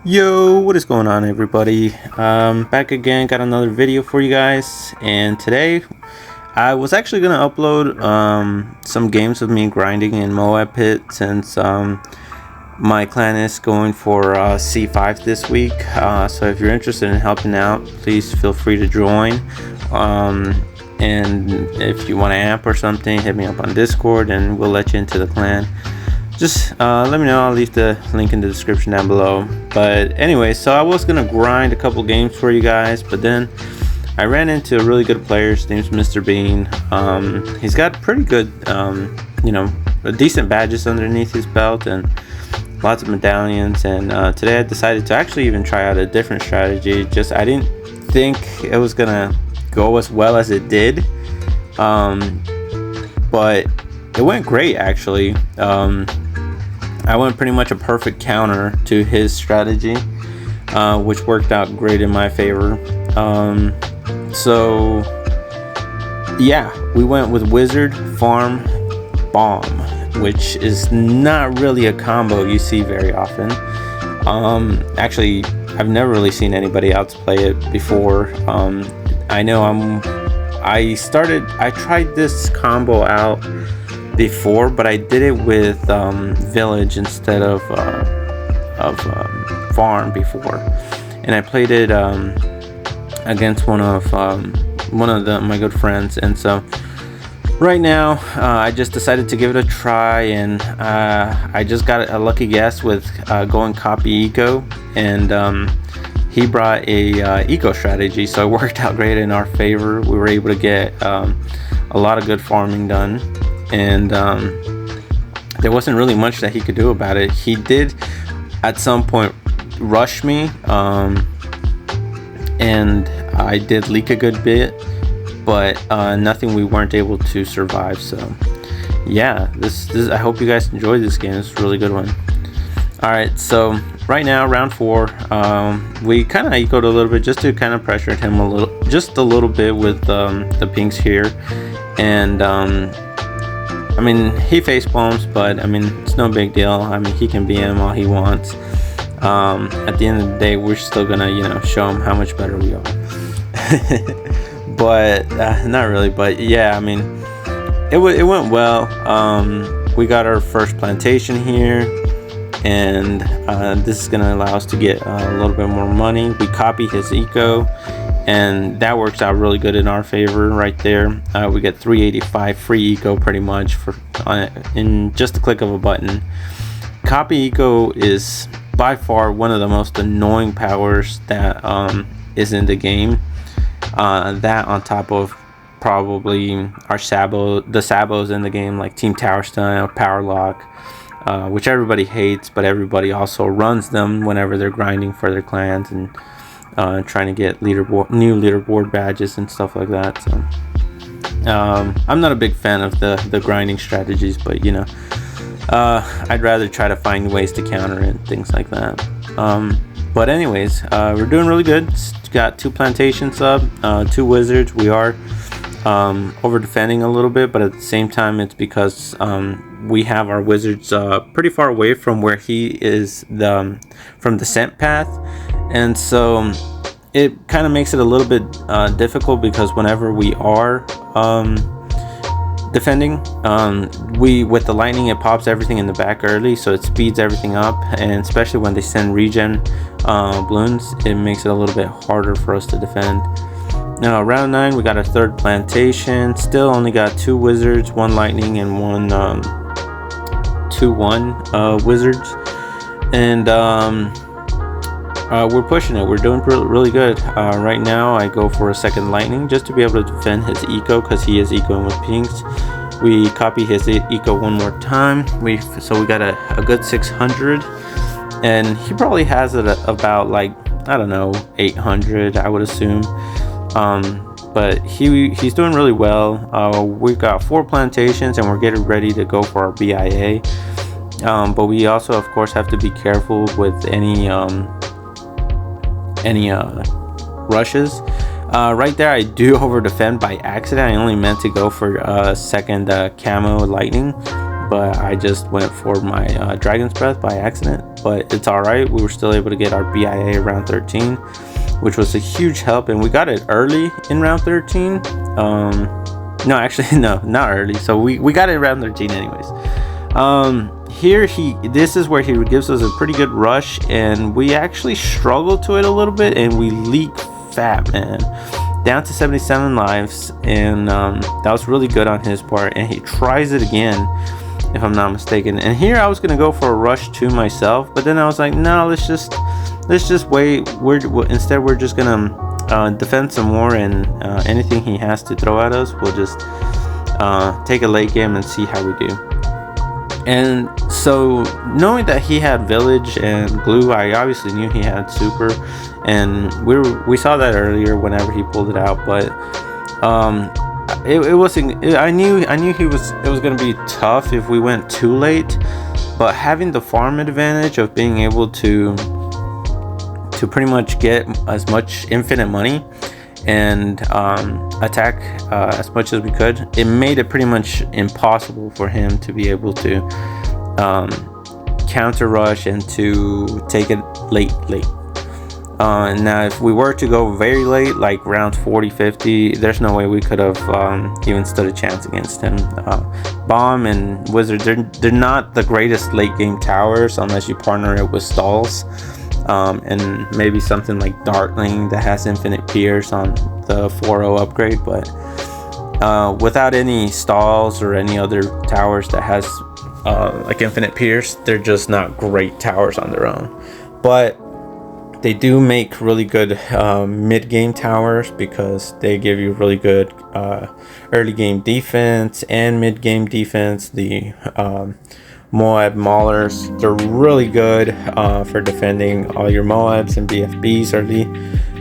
Yo, what is going on, everybody? Back again, got another video for you guys, and today I was actually gonna upload some games of me grinding in Moab Pit, since my clan is going for C5 this week. So if you're interested in helping out, please feel free to join. And if you want to amp or something, hit me up on Discord and we'll let you into the clan. Just let me know. I'll leave the link in the description down below. But anyway, so I was gonna grind a couple games for you guys, but then I ran into a really good player. His name's Mr. Bean. He's got pretty good decent badges underneath his belt and lots of medallions. And today I decided to actually even try out a different strategy. Just I didn't think it was gonna go as well as it did, but it went great actually. I went pretty much a perfect counter to his strategy, which worked out great in my favor. So yeah, we went with Wizard, Farm, Bomb, which is not really a combo you see very often. Actually, I've never really seen anybody else play it before. I know I tried this combo out before, but I did it with Village instead of Farm before, and I played it against one of my good friends. And so right now I just decided to give it a try, and I just got a lucky guess with going copy eco, and he brought a eco strategy, so it worked out great in our favor. We were able to get a lot of good farming done, and there wasn't really much that he could do about it. He did at some point rush me, and I did leak a good bit, but nothing we weren't able to survive. So yeah, this I hope you guys enjoyed this game. It's a really good one. Alright, so right now, round 4, we kind of ecoed a little bit just to kind of pressure him just a little bit with the pinks here. And I mean, he face bombs, but I mean, it's no big deal. I mean, he can BM all he wants. At the end of the day, we're still gonna show him how much better we are. But not really, but yeah, I mean, it went well. We got our first plantation here, and this is gonna allow us to get a little bit more money. We copy his eco, and that works out really good in our favor right there. We get 385 free eco pretty much for in just a click of a button. Copy eco is by far one of the most annoying powers that is in the game. That on top of probably our the sabos in the game, like Team Tower Stun or Power Lock, which everybody hates, but everybody also runs them whenever they're grinding for their clans and trying to get new leaderboard badges and stuff like that. So I'm not a big fan of the grinding strategies, but I'd rather try to find ways to counter it and things like that. But anyways, we're doing really good. Got 2 plantations up, 2 wizards. We are over defending a little bit, but at the same time it's because we have our wizards pretty far away from where he is from the scent path, and so it kind of makes it a little bit difficult, because whenever we are defending, with the lightning, it pops everything in the back early, so it speeds everything up, and especially when they send regen balloons, it makes it a little bit harder for us to defend. Now round 9, we got our 3rd plantation. Still only got 2 wizards, 1 lightning, and 1 2/1 wizards, and we're pushing it. We're doing really good. Right now I go for a 2nd lightning just to be able to defend his eco, because he is ecoing with pinks. We copy his eco one more time. So we got a good 600, and he probably has it about, like, I don't know, 800 I would assume. But he's doing really well. We've got 4 plantations, and we're getting ready to go for our BIA. But we also of course have to be careful with any rushes. Right there I do over defend by accident. I only meant to go for a 2nd camo lightning, but I just went for my Dragon's Breath by accident. but it's all right. We were still able to get our BIA around 13, which was a huge help, and we got it early in round 13. No, actually, no, not early. So we got it around 13 anyways. Here this is where he gives us a pretty good rush, and we actually struggle to it a little bit, and we leak fat, man, down to 77 lives, and that was really good on his part. And he tries it again, if I'm not mistaken. And here I was gonna go for a rush to myself, but then I was like, no, let's just wait. Instead we're just gonna defend some more, and anything he has to throw at us, we'll just take a late game and see how we do. And so, knowing that he had village and glue, I obviously knew he had super, and we saw that earlier whenever he pulled it out. But it wasn't. I knew it was gonna be tough if we went too late. But having the farm advantage of being able to pretty much get as much infinite money and attack as much as we could, it made it pretty much impossible for him to be able to counter rush and to take it late. Now if we were to go very late, like round 40-50, there's no way we could have even stood a chance against him. Bomb and Wizard, they're not the greatest late game towers unless you partner it with stalls. And maybe something like Darkling that has infinite pierce on the 4.0 upgrade, but without any stalls or any other towers that has like infinite pierce, they're just not great towers on their own. But they do make really good mid-game towers because they give you really good early game defense and mid-game defense. The Moab Maulers, they're really good for defending all your Moabs and BFBs early,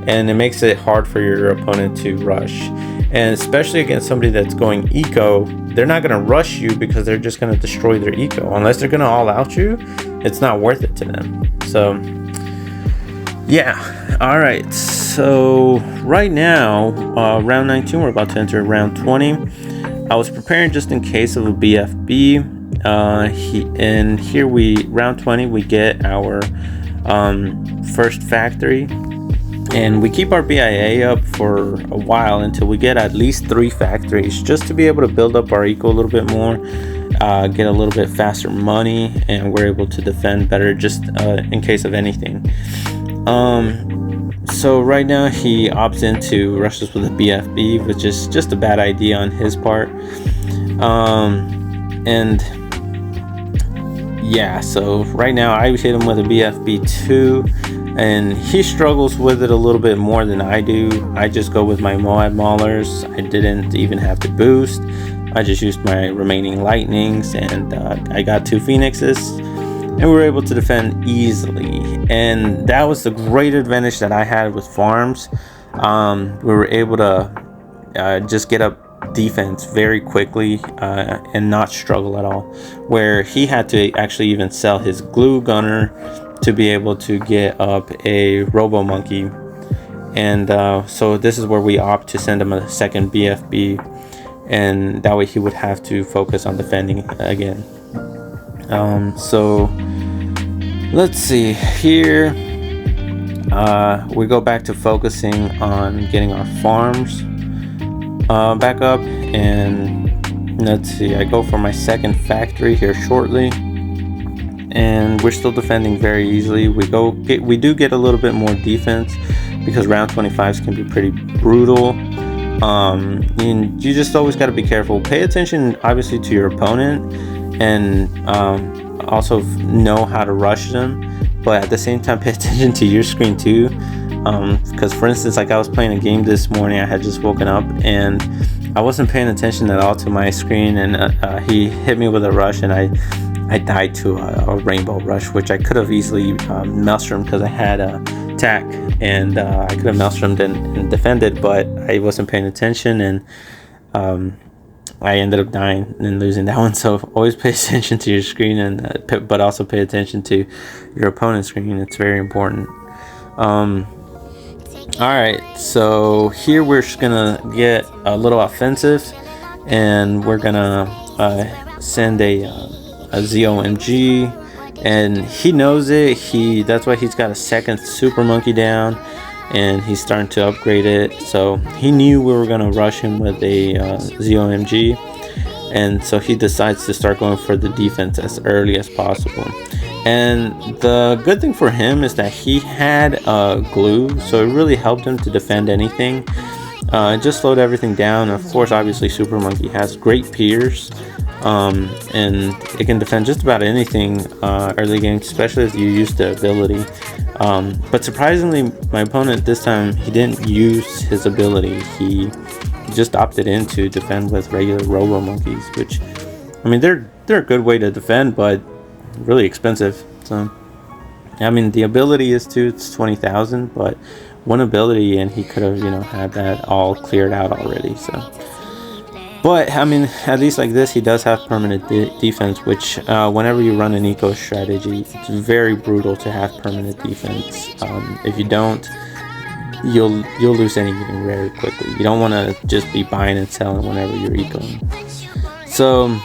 and it makes it hard for your opponent to rush. And especially against somebody that's going eco, they're not going to rush you because they're just going to destroy their eco. Unless they're going to all out you, it's not worth it to them. So yeah, all right, so right now round 19, we're about to enter round 20. I was preparing just in case of a BFB. And here round 20, we get our first factory, and we keep our BIA up for a while until we get at least 3 factories, just to be able to build up our eco a little bit more, get a little bit faster money, and we're able to defend better just in case of anything. So right now he opts into rushes with a BFB, which is just a bad idea on his part. And yeah, so right now I hit him with a BFB2, and he struggles with it a little bit more than I do. I just go with my Moab Maulers. I didn't even have to boost. I just used my remaining lightnings, and I got 2 phoenixes, and we were able to defend easily. And that was the great advantage that I had with farms. We were able to just get up defense very quickly and not struggle at all, where he had to actually even sell his glue gunner to be able to get up a robo monkey. And so this is where we opt to send him a second BFB, and that way he would have to focus on defending again. So let's see here, we go back to focusing on getting our farms back up, and let's see, I go for my second factory here shortly, and we're still defending very easily. We do get a little bit more defense because round 25s can be pretty brutal, and you just always got to be careful. Pay attention obviously to your opponent, and also know how to rush them, but at the same time pay attention to your screen too. Because for instance, like I was playing a game this morning, I had just woken up and I wasn't paying attention at all to my screen, and he hit me with a rush, and I died to a rainbow rush, which I could have easily maelstrom because I had a tack, and I could have maelstrommed and defended, but I wasn't paying attention, and I ended up dying and losing that one. So always pay attention to your screen, and but also pay attention to your opponent's screen. It's very important. Alright, so here we're just gonna get a little offensive, and we're gonna send a ZOMG and he knows it. That's why he's got a second super monkey down, and he's starting to upgrade it. So he knew we were gonna rush him with a ZOMG, and so he decides to start going for the defense as early as possible. And the good thing for him is that he had glue, so it really helped him to defend anything. It just slowed everything down. Of course, obviously, Super Monkey has great peers, and it can defend just about anything early game, especially if you use the ability. But surprisingly, my opponent this time, he didn't use his ability. He just opted in to defend with regular Robo Monkeys, which, I mean, they're a good way to defend, but really expensive. So I mean, the ability is it's 20,000, but one ability and he could have, you know, had that all cleared out already. So, but I mean, at least like this, he does have permanent defense, which whenever you run an eco strategy, it's very brutal to have permanent defense. If you don't, you'll lose any game very quickly. You don't want to just be buying and selling whenever you're ecoing. So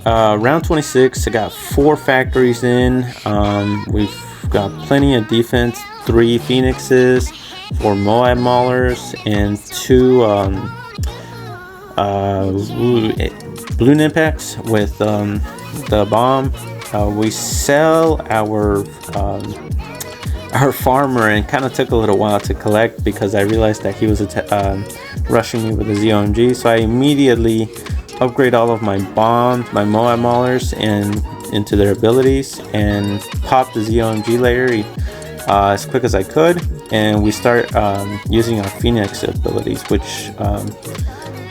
round 26, I got 4 factories in. We've got plenty of defense, 3 Phoenixes, 4 Moab Maulers, and 2 Balloon Impacts with the bomb. We sell our farmer, and kind of took a little while to collect because I realized that he was rushing me with a ZOMG, so I immediately upgrade all of my bombs, my Moab Maulers, and into their abilities, and pop the ZOMG layer as quick as I could, and we start using our Phoenix abilities, which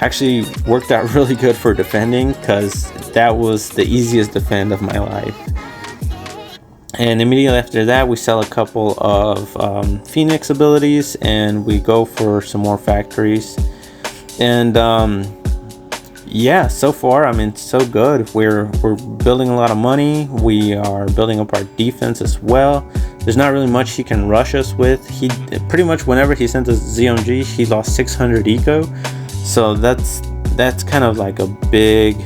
actually worked out really good for defending, because that was the easiest defend of my life. And immediately after that, we sell a couple of Phoenix abilities, and we go for some more factories. And yeah, so far, I mean, so good. We're building a lot of money. We are building up our defense as well. There's not really much he can rush us with. He pretty much, whenever he sent us ZOMG, he lost 600 eco. So that's kind of like a big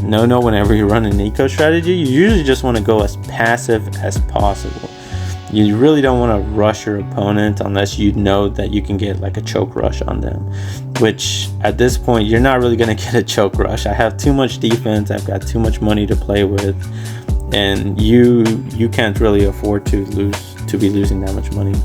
no whenever you run an eco strategy. You usually just want to go as passive as possible. You really don't want to rush your opponent unless you know that you can get like a choke rush on them, which at this point you're not really going to get a choke rush. I have too much defense, I've got too much money to play with, and you can't really afford to be losing that much money.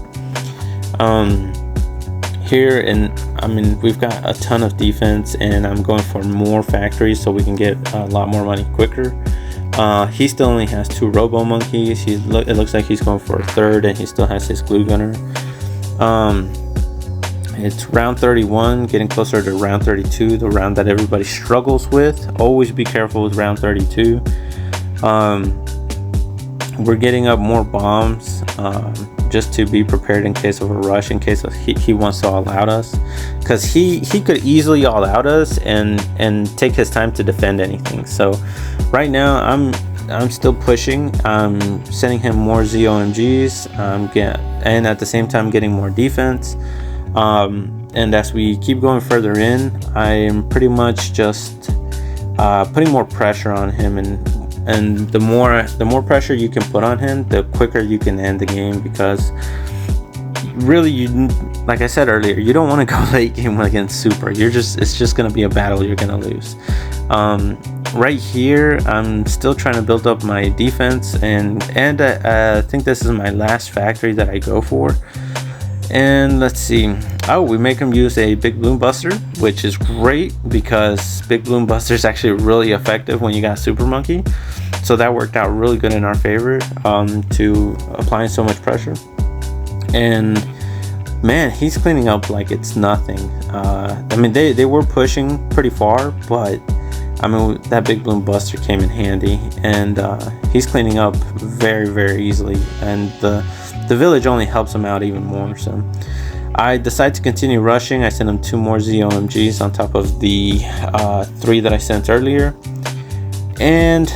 Here, and I mean, we've got a ton of defense, and I'm going for more factories so we can get a lot more money quicker. He still only has 2 Robo Monkeys. It looks like he's going for a 3rd, and he still has his Glue Gunner. It's round 31, getting closer to round 32, the round that everybody struggles with. Always be careful with round 32. We're getting up more bombs, just to be prepared in case of a rush, in case he wants to all out us, because he could easily all out us and take his time to defend anything. So right now I'm still pushing. I'm sending him more ZOMGs, and at the same time getting more defense. And as we keep going further in, I am pretty much just putting more pressure on him, and the more pressure you can put on him, the quicker you can end the game, because really, like I said earlier, you don't want to go late game against Super. It's just going to be a battle you're going to lose. Right here, I'm still trying to build up my defense, and I think this is my last factory that I go for. And let's see. Oh, we make him use a Big Bloom Buster, which is great because Big Bloom Buster is actually really effective when you got Super Monkey. So that worked out really good in our favor, to applying so much pressure. And man, he's cleaning up like it's nothing. I mean, they were pushing pretty far, but I mean, that Big Bloom Buster came in handy, and he's cleaning up very, very easily. And the village only helps him out even more. So I decide to continue rushing. I send him 2 more ZOMGs on top of the 3 that I sent earlier. And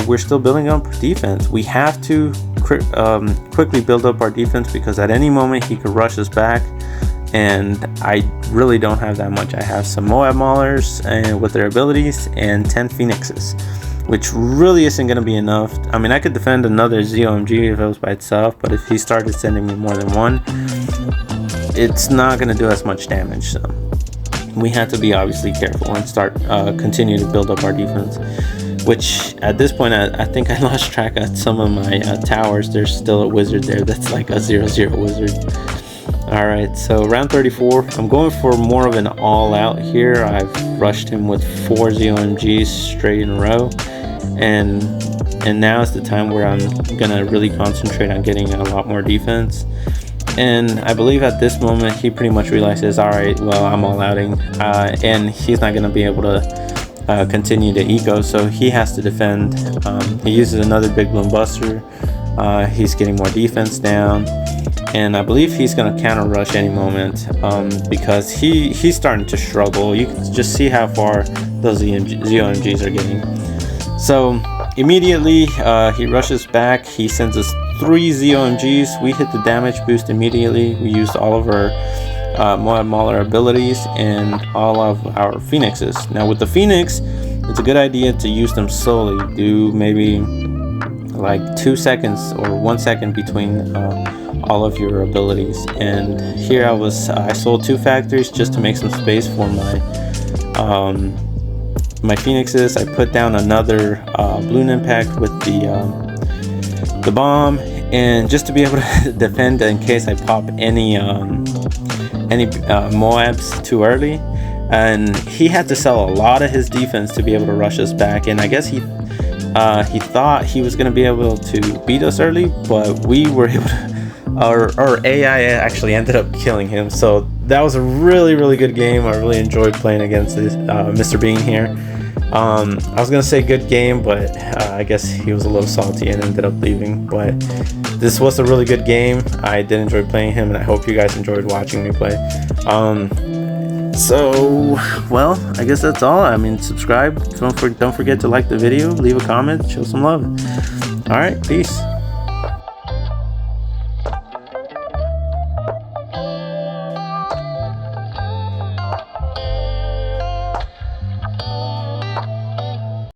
we're still building up defense. We have to quickly build up our defense, because at any moment he could rush us back, and I really don't have that much. I have some Moab Maulers and with their abilities, and 10 Phoenixes. which really isn't going to be enough. I mean, I could defend another ZOMG if it was by itself, but if he started sending me more than one, it's not going to do as much damage. So we have to be obviously careful and start continue to build up our defense, which at this point I think I lost track of some of my towers. There's still a wizard there that's like a 0/0 wizard. Alright, so round 34, I'm going for more of an all-out here. I've rushed him with 4 ZOMGs straight in a row, and now is the time where I'm gonna really concentrate on getting a lot more defense. And I believe at this moment he pretty much realizes, alright, well, I'm all-outing, and he's not gonna be able to continue to eco, so he has to defend. He uses another big bloom buster. He's getting more defense down, and I believe he's going to counter rush any moment, because he's starting to struggle. You can just see how far those ZOMGs are getting. So immediately he rushes back. He sends us 3 ZOMGs. We hit the damage boost immediately. We used all of our Moab Mauler abilities and all of our Phoenixes. Now with the Phoenix, it's a good idea to use them slowly. Do maybe like 2 seconds or 1 second between all of your abilities. And here I sold 2 factories just to make some space for my Phoenixes. I put down another balloon impact with the bomb, and just to be able to defend in case I pop any Moabs too early. And he had to sell a lot of his defense to be able to rush us back, and I guess he thought he was going to be able to beat us early, but we were able to, our AI actually ended up killing him. So that was a really good game. I really enjoyed playing against this Mr. Bean here. I was going to say good game, but I guess he was a little salty and ended up leaving. But this was a really good game. I did enjoy playing him, and I hope you guys enjoyed watching me play. So, well, I guess that's all. I mean, subscribe. Don't forget to like the video, leave a comment, show some love. All right, peace.